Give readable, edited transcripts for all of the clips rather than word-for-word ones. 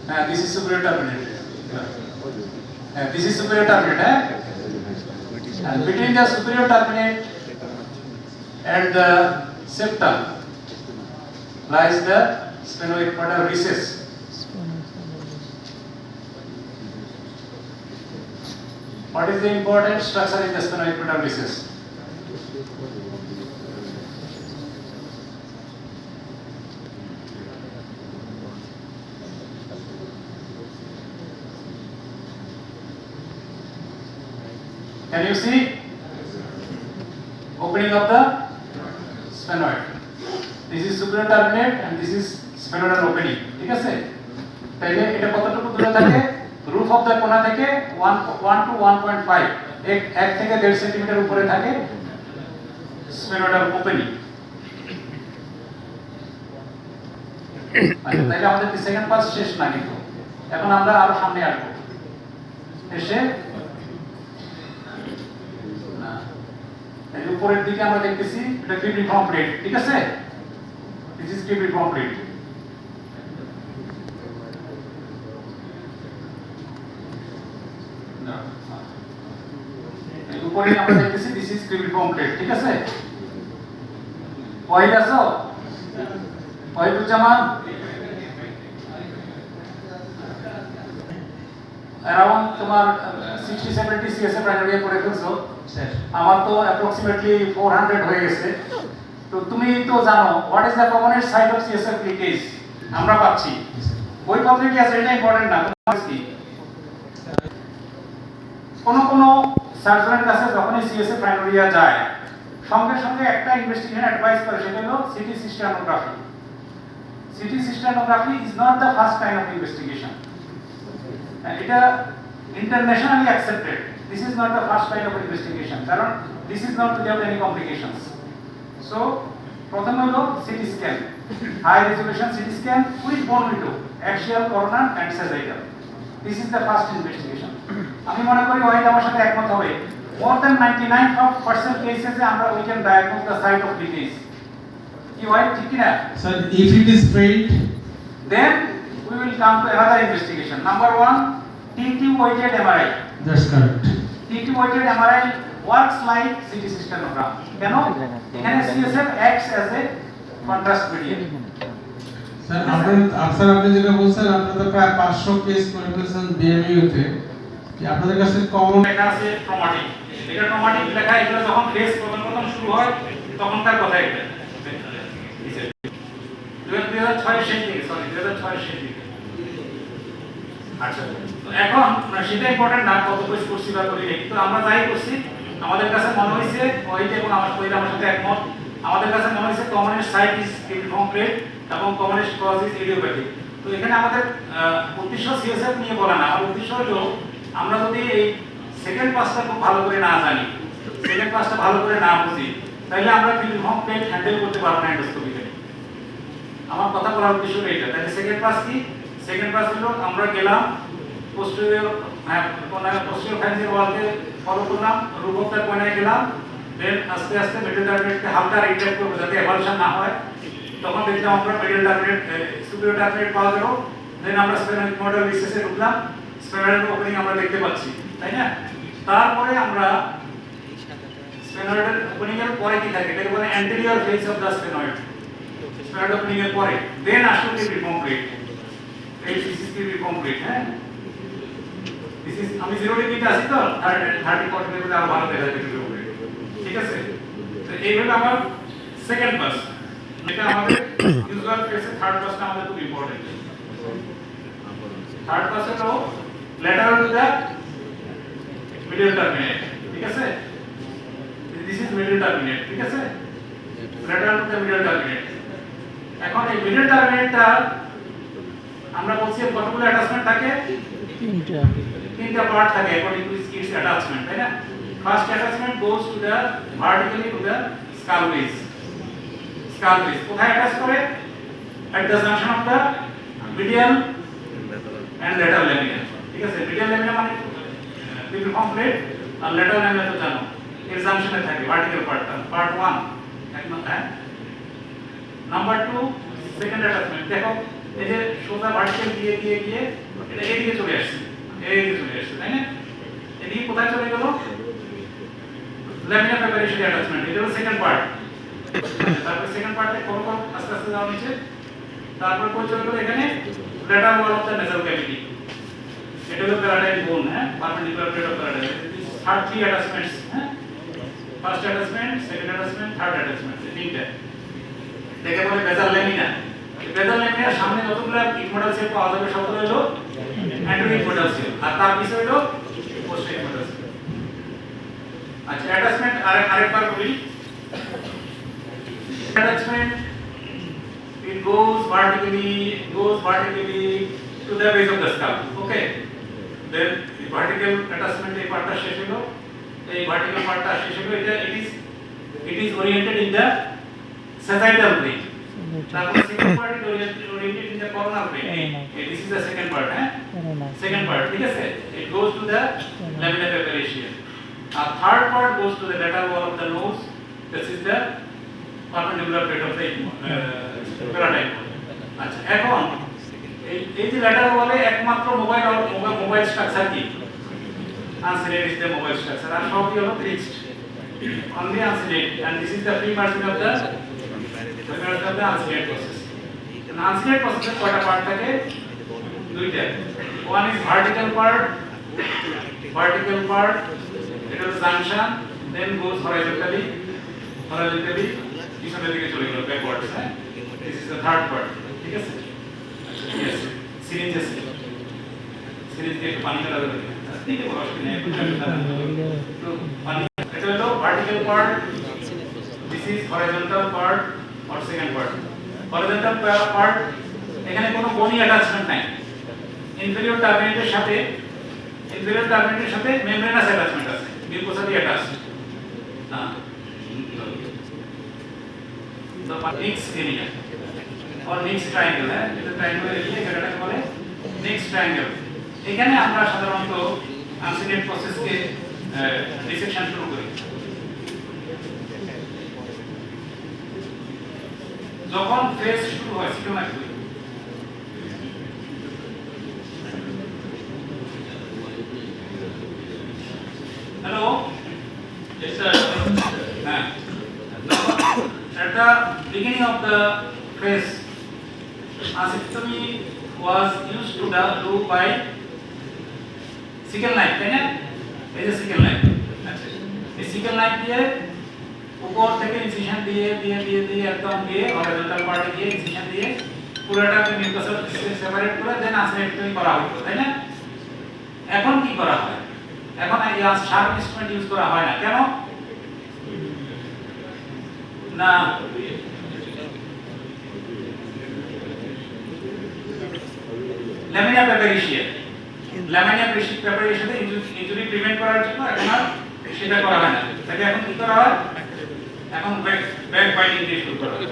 This is superior turbinate. This is superior turbinate. And between the superior turbinate and the septum lies the sphenoequator recess. What is the important structure in the sphenoequator recess? Can you see? Opening of the sphenoid. This is superior turbinate and this is sphenoidal opening. ঠিক আছে? তাইলে এটা কতটুকু দূরে থাকে? Roof of the কোনা থেকে 1 to 1.5 এক থেকে 1.5 সেন্টিমিটার উপরে থাকে স্ফেনোইডাল ওপেনিং। আচ্ছা, তাইলে আমাদের কি সেকেন্ড পাস শেষ না কিন্তু এখন আমরা আরো সামনে আসবো। এসে না এই উপরের দিকে আমরা দেখতেছি এটা কিউবিফর্ম প্লেট, ঠিক আছে? This is cribriform plate. উপরে আমরা দেখতেছি দিস ইজ কিউবিফর্ম প্লেট, ঠিক আছে? ওয়াইড আছো? ওয়াইদুজ্জামান अराउंड তোমার 60-70 সিএসএ প্রাইমারি করে ফেলছো। আমার তো অ্যাপ্রক্সিমেটলি 400 হয়ে গেছে। তো তুমি তো জানো what is the commonest site of CSF leakage আমরা পাচ্ছি। ওই পদ্ধতি কি আছে এটা ইম্পর্টেন্ট না, তোমার কি কোন সার্জনের কাছে যখনই সিএসএফ প্রাইমারিয়া যায় সঙ্গে সঙ্গে একটা ইনভেস্টিগেশন অ্যাডভাইস করে, সেটা হলো CT cisternography. CT cisternography is not the first kind of investigation. এটা internationally accepted. This is not the first kind of investigation কারণ this is not without any complications. So প্রথম হলো CT scan, high resolution CT scan with bone window, axial coronal and sagittal. This is the first investigation. আমি মনে করি ওই আমার সাথে একমত হবে। More than 99% cases এ আমরা we can diagnose the site of leakage. কি হয় ঠিক কি না? Sir, if it is failed, then we will come to another investigation. Number 1, TT weighted MRI. that's correct. TT weighted MRI works like CT cystogram. কেন? এখানে CSF acts as a contrast medium. Sir আপনি যেটা বলছেন আপনারা তো প্রায় 500 case করে ফেলেছেন বিএমইউ তে, কি আপনাদের কাছে কমন লেখা আছে ট্রমাটিক। এটা ট্রমাটিক লেখা, এগুলো যখন ফেস প্রথম শুরু হয় তখন তার কথা এটা 2006 এর দিকে, সরি 2006 এর দিকে। আচ্ছা, তো এখন সেটা ইম্পর্টেন্ট না কত পেজ করছি বা করি নাই, তো আমরা যাই করছি আমাদের কাছে মনে হয়েছে ওইটা এবং আমার সাথে একমত। আমাদের কাছে মনে হয়েছে commonest site is cribriform plate এবং কমনেস্ট কজ ইজ ইডিওপ্যাথিক। তো এখানে আমাদের উদ্দেশ্য সিএসএফ নিয়ে বলা না, আমার উদ্দেশ্য হলো আমরা যদি এই সেকেন্ড পাসটা খুব ভালো করে না জানি, সেকেন্ড পাসটা ভালো করে না বুঝি, তাহলে আমরা কিউবিফর্ম প্লেট হ্যান্ডেল করতে পারবো না এন্ডোস্কোপিতে। আমার কথা বলার উদ্দেশ্য এটা। তাহলে সেকেন্ড পাস কি? সেকেন্ড পাস হলো আমরা গেলাম পোস্টেরিয়র পোস্টেরিয়র ফ্যান্সির ওয়ালকে ফলো করলাম, রূপকতার কোণায় গেলাম, দেন আস্তে আস্তে মিডল টার্মিনেটকে হালকা রিট্রাক্ট করব যাতে এভালশন না হয়। তখন দেখলাম আমরা মিডল টার্মিনেট সুপিরিয়র টার্মিনেট পাওয়া গেল, দেন আমরা স্ফেনোইডাল রিসেসে ঢুকলাম, স্ফেনোইডাল ওপেনিং আমরা দেখতে পাচ্ছি, তাই না? তারপরে আমরা স্ফেনোইডাল ওপেনিং এর পরে কি থাকে এটাকে বলে anterior face of the sphenoid. Sphenoid opening এর পরে দেন আসলে কিউবিফর্ম প্লেট। এই দিস কিউবিফর্ম প্লেট, হ্যাঁ দিস ইজ আমি 0 ডিগ্রিতে আছি তো 30-40 ডিগ্রিতে আরো ভালো দেখা যাবে কিউবিফর্ম প্লেট, ঠিক আছে? তো এই হলো আমার সেকেন্ড পাস। এটা আমাদের ইউজুয়াল কেসে থার্ড পাসটা আমাদের খুব ইম্পর্টেন্ট। থার্ড পাস হলো lateral to the middle terminate, ঠিক আছে? দিস ইজ মিডল টার্মিনেট, ঠিক আছে? Lateral to the middle terminate. এখন এই মিডল টার্মিনেটটা আমরা বলছি কতগুলো অ্যাটাচমেন্ট থাকে? তিনটা পার্ট থাকে অ্যাকর্ডিং টু ইটস অ্যাটাচমেন্ট, তাই না? First attachment goes to the vertically to the skull base. Skull base কোথায় অ্যাটাচ করে? at the junction of the medial and lateral lamina, ঠিক আছে? মিডিয়াল ল্যামিনা মানে কিউবিফর্ম প্লেট আর ল্যাটারাল ল্যামিনা তো জানো এর জাংশনে থাকে ভার্টিক্যাল পার্টটা, পার্ট 1 এক নম্বর। Number 2 second attachment. দেখো এই যে সোজা ভার্টিক্যাল দিয়ে দিয়ে দিয়ে এটা এদিকে চলে আসছে, তাই না? এদিকে কোথায় চলে গেল? ল্যামিনার প্রিপারেশন অ্যাটাচমেন্ট, এটা হলো সেকেন্ড পার্ট। তারপর সেকেন্ড পার্টে কোন কোন আস্তে আস্তে যাওয়া নিচে, তারপর কোন চলে গেল এখানে lateral wall of the nasal cavity, এটা হলো প্যারাডাইম বোন, হ্যাঁ, perpendicular plate of paradigm. Third three attachments, হ্যাঁ, first attachment, second attachment, third attachment, তিনটা দেখে বলে বেজাল ল্যামিনা। বেজাল ল্যামিনার সামনে যতগুলো ইনমোডাল সেল পাওয়া যাবে সবগুলো হলো অ্যান্টেরিয়র ইনমোডাল সেল, আর তার পিছনে হলো পোস্টেরিয়র ইনমোডাল সেল। আচ্ছা, অ্যাটাচমেন্ট আরেকবার বলি। Attachment, it goes vertically to the base of the skull. Okay. Then the vertical attachment এই পার্টটা শেষ হলো, এই vertical পার্টটা শেষ হলো, এটা it is oriented in the sagittal plane. তারপর second part is oriented in the coronal plane. This is the second part, হ্যাঁ? Second part, ঠিক আছে? It goes to the lamina preparatia. Third part goes to the lateral wall of the nose. This is the perpendicular plate of the paradigm. আচ্ছা, এখন এই যে lateral ওয়ালে একমাত্র mobile structure কি? Uncinate is the mobile structure, আর সবই হলো fixed, only uncinate, and this is the free margin of the uncinate process. Uncinate প্রসেসের কয়টা পার্ট থাকে? দুইটা। ওয়ান ইজ ভার্টিক্যাল পার্ট, এটা হলো জাংশন, দেন গোজ হরাইজন্টালি পিছনের দিকে চলে গেল, ব্যাকওয়ার্ডস, হ্যাঁ। This is the third part, ঠিক আছে? Yes, syringe আছে, syringe দিয়ে একটু পানি ফেলা যাবে, দিতে বড় অসুবিধা নেই, তো পানি, এটা হলো vertical part, this is horizontal part or second part. Horizontal part, এখানে কোনো bony attachment নাই, inferior terminator সাথে membranous attachment আছে, mucosa দিয়ে attached, the mixed area or mixed triangle, হ্যাঁ, এটা ট্রায়াঙ্গেল এরিয়া, এটাকে বলে মিক্সড ট্রায়াঙ্গেল। এখানে আমরা সাধারণত আনসিলেট প্রসেসকে ডিসেকশন শুরু করি যখন ফেজ শুরু হয়, সিটোম্যাক্সি। হ্যালো, yes sir, হ্যাঁ, at the beginning of the phase, asectomy was used to do by sickle knife, তাই না? এই যে sickle knife, আচ্ছা, এই sickle knife দিয়ে উপর থেকে ইনসিশন দিয়ে একদম দিয়ে হরাইজন্টাল পার্টে দিয়ে ইনসিশন দিয়ে পুরোটাকে মিউকাস সেপারেট করে দেন আসেক্টমি করা হতো, তাই না? এখন কি করা হয়? এখন এই শার্প ইনস্ট্রুমেন্ট ইউজ করা হয় না, কেন? না, ল্যামিনা প্রিপারেশনে ইনজুরি প্রিভেন্ট করার জন্য এখন আর সেটা করা হয় না। তাকে এখন কি করা হয়? এখন ব্যাক বাইন্ডিং দিয়ে শুরু করা হয়।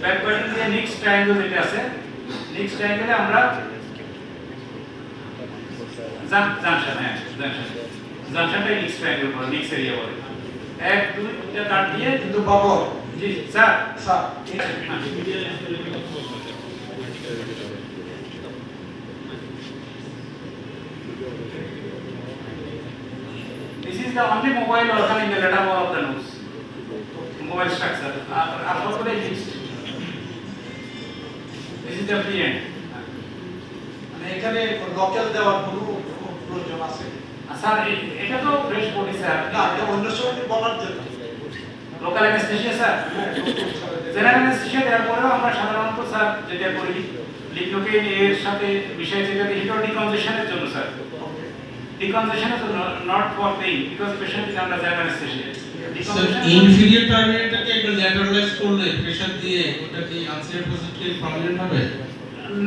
ব্যাক বাইন্ডিং দিয়ে নেক্সট ট্রায়াঙ্গেল যেটা আছে, নেক্সট ট্রায়াঙ্গেলে আমরা জাংশনটা নেক্সট ট্রায়াঙ্গেল বলে, নেক্সট এরিয়া বলে। এক দুইটা কাট দিয়ে কিন্তু বাবা, জি sir, this is the only mobile organ in the lateral wall of the nose, mobile structure, absolutely fixed. This is the free end. মানে এখানে লোকাল দেওয়ার কোনো প্রয়োজন আছে? স্যার এটা তো ফ্রেশ বডি স্যার, না, এটা অন্য সময় বলার জন্য। Local anaesthesia sir, general anaesthesia দেওয়ার পরেও আমরা সাধারণত স্যার যেটা করি লিগনোকেইন এর সাথে বিষয় যেটা দিই এটা ডিকনজেশনের জন্য স্যার, ডিকনজেশনের জন্য, not for pain, because patient is under general anaesthesia. Inferior টার্মিনেটরকে একটু ল্যাটারালাইজ করলে প্রেসার দিয়ে ওটা কি আনসিলেট প্রসেসকে প্রবলেম হবে?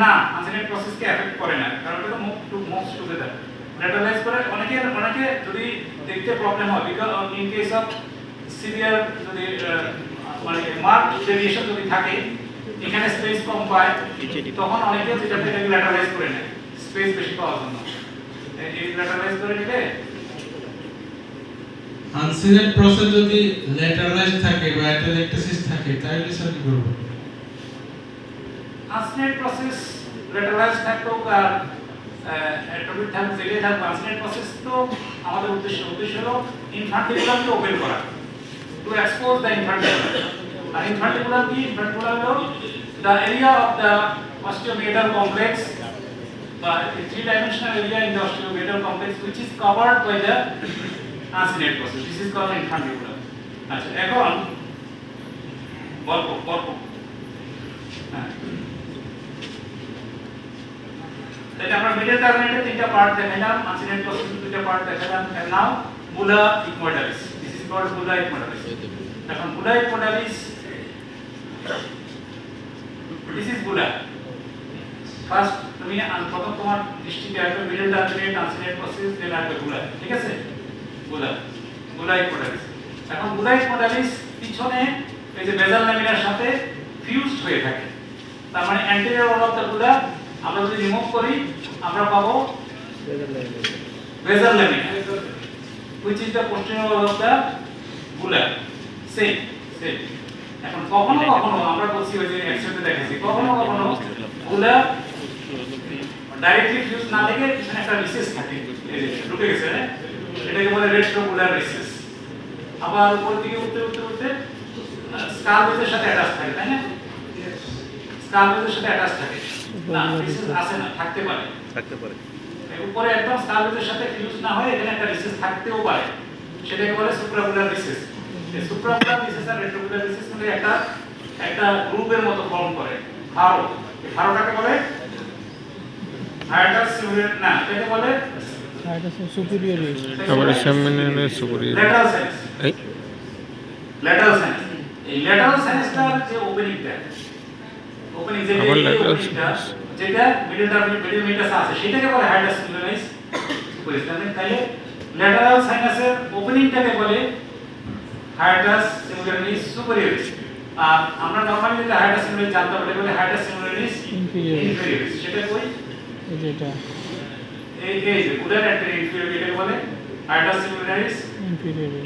না, আনসিলেট প্রসেসকে এফেক্ট করে না, কারণ এটা তো মুভস টুগেদার। ল্যাটারালাইজ করে অনেকে যদি দেখতে প্রবলেম হয়, because in case of severe যদি মানে মার্ক ডেভিয়েশন যদি থাকে, এখানে স্পেস কম পায়, তখন অনেকে যেটাকে ল্যাটারালাইজ করে নেয় স্পেস বেশি পাওয়ার জন্য। এই ল্যাটারালাইজ করে নিলে আনসিলেট প্রসেস যদি ল্যাটারালাইজ থাকে বা অ্যাটেলেক্টাসিস থাকে তাহলে স্যার কি করব? আনসিনেট প্রসেস লেটারালাইজ থাকতো আর অ্যাটমিক থাকতো যেটাই থাকতো আনসিনেট প্রসেস তো আমাদের উদ্দেশ্য হলো ইনফান্টিবুলামকে ওপেন করা, টু এক্সপোজ দ্য ইনফান্টিবুলাম। আর ইনফান্টিবুলাম কি? ইনফান্টিবুলাম হলো the area of the osteometal complex, a three-dimensional area in the osteometal complex which is covered by the uncinate process. This is called infundibular. আচ্ছা, এখন গল্প তাহলে আমরা মিডল টার্মিনেটের তিনটা পার্ট দেখাইলাম, আনসিনেট প্রসেসের দুইটা পার্ট দেখাইলাম, and now bulla equimodalis. This is called bulla equimodalis. এখন bulla equimodalis, this is bulla. First তুমি প্রথম তোমার দৃষ্টিতে আসবে মিডল টার্মিনেট, আনসিনেট প্রসেস, দেন আসবে বুলা, ঠিক আছে? বুলা ইকুইমোডালিস। এখন বুলা ইকুইমোডালিস পিছনে এই যে বেজাল ল্যামিনার সাথে ফিউজড হয়ে থাকে, তার মানে অ্যান্টেরিয়র ওয়াল অফ দ্য বুলা আমরা যদি রিমুভ করি আমরা পাবো বেজাল lamina, which is the posterior wall of the bulla. Same. এখন কখনো আমরা বলছি ওই যে এক্সট্রাতে দেখেছি, কখনো বুলা ডাইরেক্টলি ফিউজ না থেকে পিছনে একটা রিসেস থাকে, এই যে ঢুকে গেছে, এটাকে বলে রেট্রোবুলার রিসেস। আবার উপর দিকে উঠতে স্কাল বেজের সাথে অ্যাটাচ থাকে, তাই না? স্কাল বেজের সাথে অ্যাটাচ থাকে না, রিসেস আছে না, থাকতে পারে। উপরে একদম স্কাল বেজের সাথে ফিউজ না হয় এখানে একটা রিসেস থাকতেও পারে, সেটাকে বলে সুপ্রাবুলার রিসেস। এই সুপ্রাবুলার রিসেস আর রেট্রোবুলার রিসেস মিলে একটা গ্রুপের মতো ফর্ম করে হারো। এই হারোটাকে বলে হায়াটাস সিমিলার, না এটাকে বলে হায়াটাস সুপিরিয়র। আমাদের সামনে superior lateral sinus. Lateral sinus, এই ল্যাটারাল সাইনাসটার যে ওপেনিংটা, ওপেনিং যেটা মিডল টার্মিনেট মিডল মেটাস আছে সেটাকে বলে হায়াটাস সিমিলারিস সুপিরিয়র। তাহলে ল্যাটারাল সাইনাসের ওপেনিংটাকে বলে হায়াটাস সিমিলারিস সুপিরিয়র। আর আমরা নরমালি যেটা হায়াটাস সিমিলারিস জানতে পারি বলে হায়াটাস সিমিলারিস ইনফেরিয়র। সেটা কই যেটা এই যে উদার একটা ইনফেরিয়র, এটাকে বলে হায়াটাস সিমিলারিস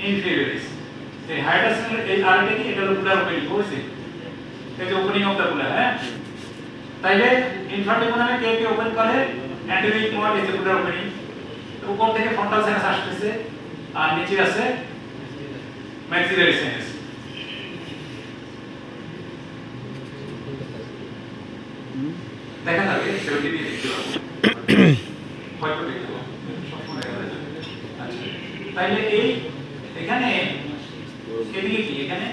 ইনফেরিয়রিস। এই হায়াটাস সিমিলারিস এই আরটা কি? এটা হলো বুলার ওপেনিং, বুঝছেন? এই যে ওপেনিং অফ দা বুলা, হ্যাঁ। তাইলে ইনফান্টিবুলামে কে ওপেন করে? অ্যান্টেরিয়র ইকুইমোড, এই যে বুলার ওপেনিং। উপর থেকে ফ্রন্টাল সাইনাস আসতেছে আর নিচে আছে ম্যাক্সিলারি সাইনাস। দেখা যাবে সেটা দিয়ে দেখতে পাবো, হয়তো দেখতে পাবো, সবসময় দেখা যাবে। আচ্ছা, তাইলে এই এখানে এদিকে কি? এখানে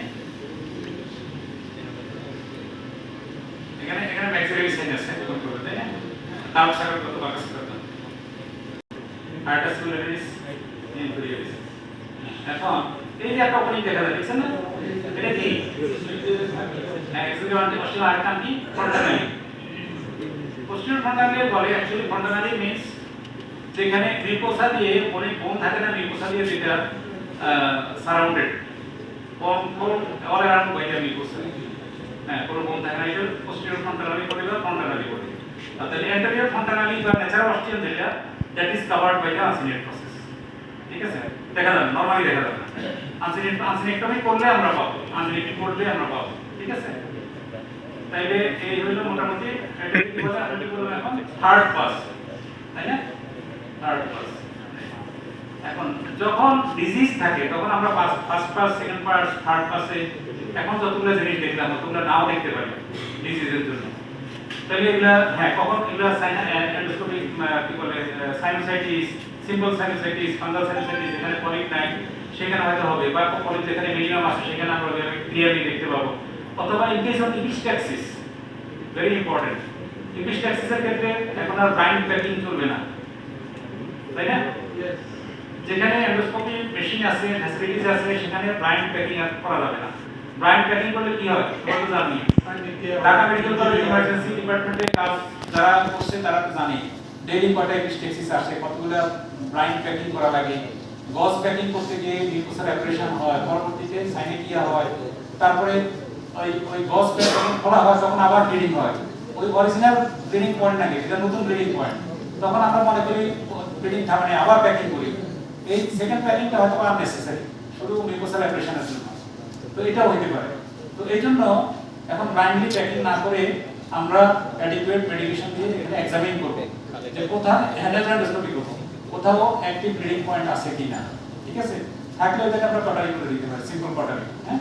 ম্যাক্সিলারি সাইনাস কোন করবে, তাই না? তার সাথে কত বাকাস করতে হায়াটাস সিমিলারিস ইনফেরিয়রিস। এখন এই যে একটা ওপেনিং দেখা যাচ্ছে, দেখছেন না? এটা কি? এক্সিকিউটিভ অস্টিও আর নাম কি? ফ্রন্টালি। পোস্টেরিয়র ফ্রন্টালি বলে, অ্যাকচুয়ালি ফ্রন্টালি মিন্স যেখানে মিউকোসা দিয়ে অনেক বোন থাকে না, মিউকোসা দিয়ে যেটা surrounded all around by the mucosa, হ্যাঁ, কোনো বোন থাকে না, এটা পোস্টেরিয়র ফ্রন্টালি বলে বা ফ্রন্টালি বলে। তাহলে অ্যান্টেরিয়র ফ্রন্টালি বা ন্যাচারাল অস্টিয়াল যেটা that is covered by the uncinate process, ঠিক আছে? দেখা যাবে, নরমালি দেখা যাবে না। আনসিনেক্টমি করলে আমরা পাবো, আনসিনেক্টমি করলে আমরা পাবো, ঠিক আছে? তাইলে এই হইল মোটামুটি এটা কি বলে? আমরা কি বলবো এখন? থার্ড পাস, তাই না? Third pass. এখন যখন ডিজিজ থাকে তখন আমরা first pass, second pass, third পাসে এখন যতগুলো জিনিস দেখলাম তোমরা নাও দেখতে পারি ডিজিজের জন্য। তাহলে এগুলা, হ্যাঁ, কখন এগুলা এন্ডোস্কোপিক কি বলে sinusitis, simple sinusitis, fungal sinusitis, যেখানে পলিপ নাই সেখানে হয়তো হবে, বা পলিপ যেখানে মিনিমাম আছে সেখানে আমরা ক্লিয়ারলি দেখতে পাবো। অথবা in case of epistaxis, very important, ইপিস্ট্যাক্সিসের ক্ষেত্রে এখন আর ব্লাইন্ড প্যাকিং চলবে না, তাই না? যেখানে এন্ডোস্কোপি মেশিন আছে, ফ্যাসিলিটিস আছে, সেখানে ব্লাইন্ড প্যাকিং আর করা যাবে না। ব্লাইন্ড প্যাকিং করলে কি হয় তোমরা তো জানি, ঢাকা মেডিকেল কলেজ ইমার্জেন্সি ডিপার্টমেন্টে কাজ যারা করছে তারা তো জানে ডেইলি কয়টা ইপিস্ট্যাক্সিস আসে, কতগুলো ব্লাইন্ড প্যাকিং করা লাগে। গজ প্যাকিং করতে গিয়ে মিউকোসাল অ্যাব্রেশন হয়, পরবর্তীতে সাইনেটিয়া হয়, তারপরে ওই গজ প্যাকিং খোলা হয়, তখন আবার ব্লিডিং হয়। ওই অরিজিনাল ব্লিডিং পয়েন্ট নাকি এটা নতুন ব্লিডিং পয়েন্ট, তখন আমরা মনে করি ব্লিডিং থামে, আবার প্যাকিং করি। এই সেকেন্ড প্যাকিংটা হয়তো আননেসেসারি, শুধু মিউকোসাল অ্যাব্রেশনের জন্য, তো এটাও হতে পারে। তো এই জন্য এখন ব্লাইন্ডলি প্যাকিং না করে আমরা অ্যাডিকুয়েট মেডিকেশন দিয়ে এখানে এক্সামিন করব যে কোথায় হ্যান্ডেলডোস্কোপি করব কোথাও অ্যাক্টিভ ব্লিডিং পয়েন্ট আছে কিনা, ঠিক আছে? থাকলে ওটাকে আমরা কটারি করে দিতে পারি, সিম্পল কটারি, হ্যাঁ।